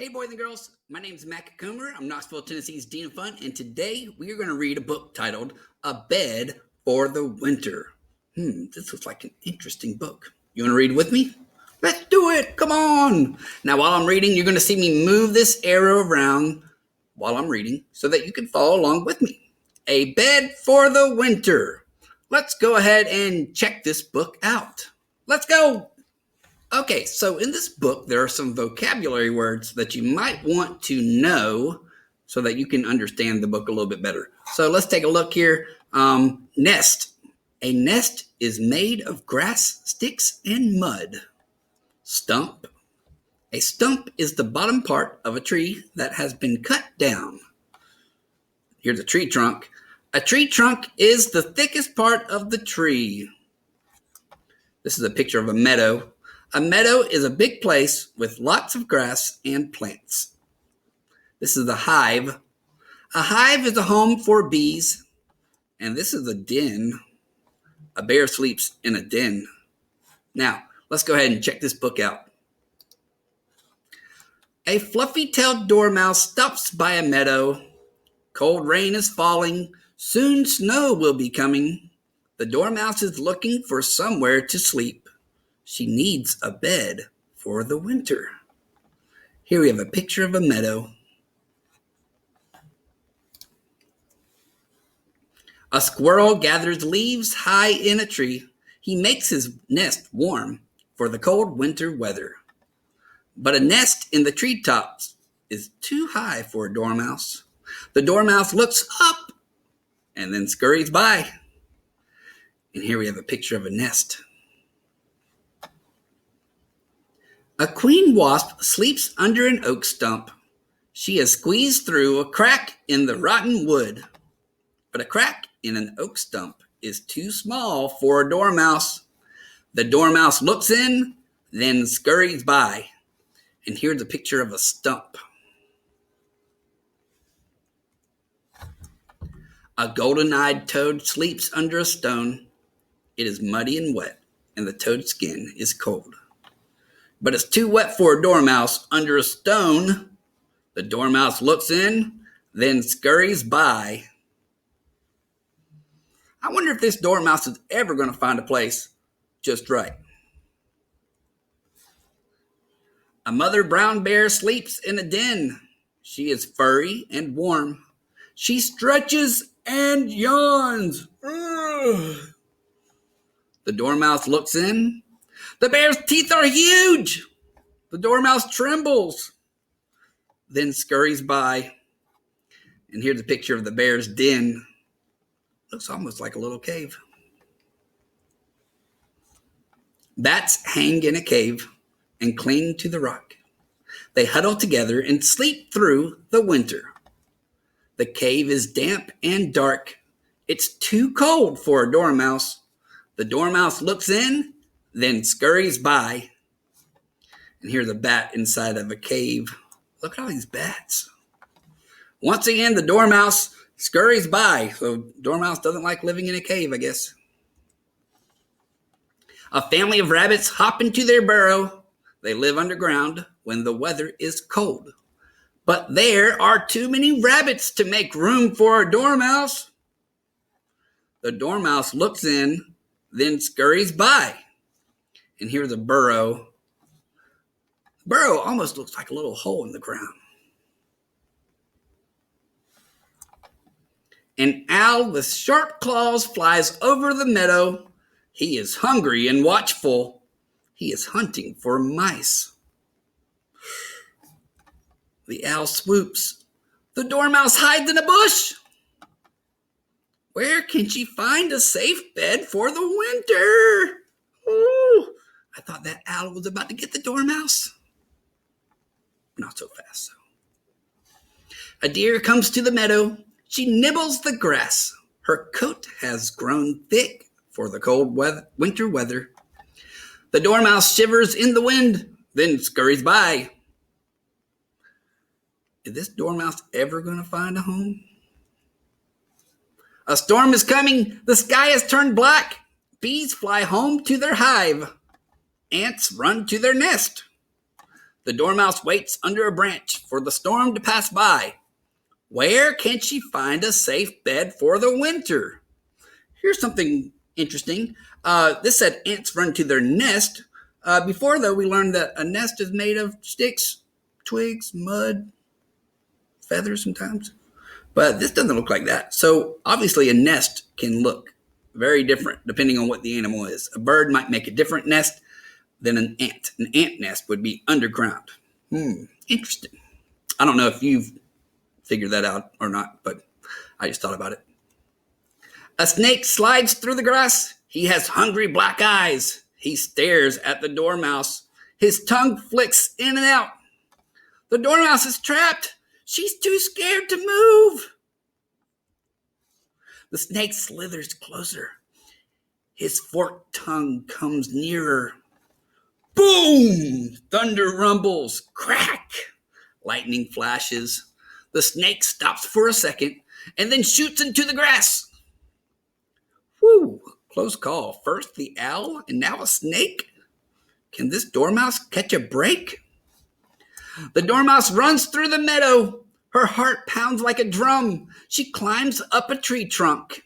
Hey boys and girls, my name is Mac Coomer. I'm Knoxville, Tennessee's Dean of Fun, and today we are going to read a book titled A Bed for the Winter. This looks like an interesting book. You want to read with me? Let's do it! Come on! Now while I'm reading, you're going to see me move this arrow around while I'm reading so that you can follow along with me. A Bed for the Winter. Let's go ahead and check this book out. Let's go! Okay, so in this book, there are some vocabulary words that you might want to know so that you can understand the book a little bit better. So let's take a look here. Nest. A nest is made of grass, sticks, and mud. Stump. A stump is the bottom part of a tree that has been cut down. Here's a tree trunk. A tree trunk is the thickest part of the tree. This is a picture of a meadow. A meadow is a big place with lots of grass and plants. This is a hive. A hive is a home for bees. And this is a den. A bear sleeps in a den. Now, let's go ahead and check this book out. A fluffy-tailed dormouse stops by a meadow. Cold rain is falling. Soon snow will be coming. The dormouse is looking for somewhere to sleep. She needs a bed for the winter. Here we have a picture of a meadow. A squirrel gathers leaves high in a tree. He makes his nest warm for the cold winter weather. But a nest in the treetops is too high for a dormouse. The dormouse looks up and then scurries by. And here we have a picture of a nest. A queen wasp sleeps under an oak stump. She has squeezed through a crack in the rotten wood. But a crack in an oak stump is too small for a dormouse. The dormouse looks in, then scurries by. And here's a picture of a stump. A golden-eyed toad sleeps under a stone. It is muddy and wet, and the toad's skin is cold. But it's too wet for a dormouse under a stone. The dormouse looks in, then scurries by. I wonder if this dormouse is ever going to find a place just right. A mother brown bear sleeps in a den. She is furry and warm. She stretches and yawns. Ugh. The dormouse looks in. The bear's teeth are huge. The dormouse trembles, then scurries by. And here's a picture of the bear's den. Looks almost like a little cave. Bats hang in a cave and cling to the rock. They huddle together and sleep through the winter. The cave is damp and dark. It's too cold for a dormouse. The dormouse looks in, then scurries by. And here's a bat inside of a cave. Look at all these bats. Once again, the dormouse scurries by. So dormouse doesn't like living in a cave, I guess. A family of rabbits hop into their burrow. They live underground when the weather is cold. But there are too many rabbits to make room for a dormouse. The dormouse looks in, then scurries by. And here's a burrow. The burrow almost looks like a little hole in the ground. An owl with sharp claws flies over the meadow. He is hungry and watchful. He is hunting for mice. The owl swoops. The dormouse hides in a bush. Where can she find a safe bed for the winter? Ooh. I thought that owl was about to get the dormouse. Not so fast, though. A deer comes to the meadow. She nibbles the grass. Her coat has grown thick for the cold winter weather. The dormouse shivers in the wind, then scurries by. Is this dormouse ever going to find a home? A storm is coming. The sky has turned black. Bees fly home to their hive. Ants run to their nest. The dormouse waits under a branch for the storm to pass by. Where can she find a safe bed for the winter? Here's something interesting. This said ants run to their nest. Before, though, we learned that a nest is made of sticks, twigs, mud, feathers sometimes. But this doesn't look like that. So obviously a nest can look very different depending on what the animal is. A bird might make a different nest than an ant. An ant nest would be underground. Interesting. I don't know if you've figured that out or not, but I just thought about it. A snake slides through the grass. He has hungry black eyes. He stares at the dormouse. His tongue flicks in and out. The dormouse is trapped. She's too scared to move. The snake slithers closer. His forked tongue comes nearer. Boom! Thunder rumbles. Crack! Lightning flashes. The snake stops for a second and then shoots into the grass. Whew, close call. First the owl and now a snake? Can this dormouse catch a break? The dormouse runs through the meadow. Her heart pounds like a drum. She climbs up a tree trunk.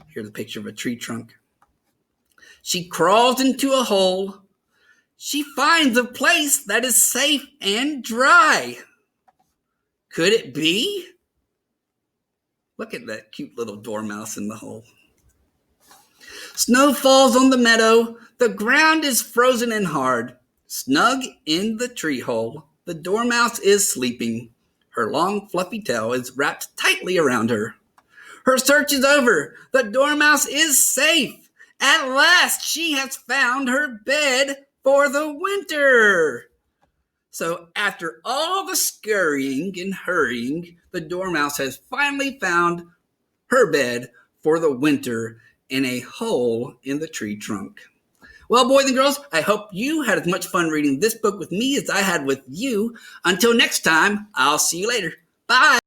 Here's a picture of a tree trunk. She crawls into a hole. She finds a place that is safe and dry. Could it be? Look at that cute little dormouse in the hole. Snow falls on the meadow. The ground is frozen and hard. Snug in the tree hole, the dormouse is sleeping. Her long, fluffy tail is wrapped tightly around her. Her search is over. The dormouse is safe. At last, she has found her bed for the winter. So after all the scurrying and hurrying, the dormouse has finally found her bed for the winter in a hole in the tree trunk. Well, boys and girls, I hope you had as much fun reading this book with me as I had with you. Until next time, I'll see you later. Bye.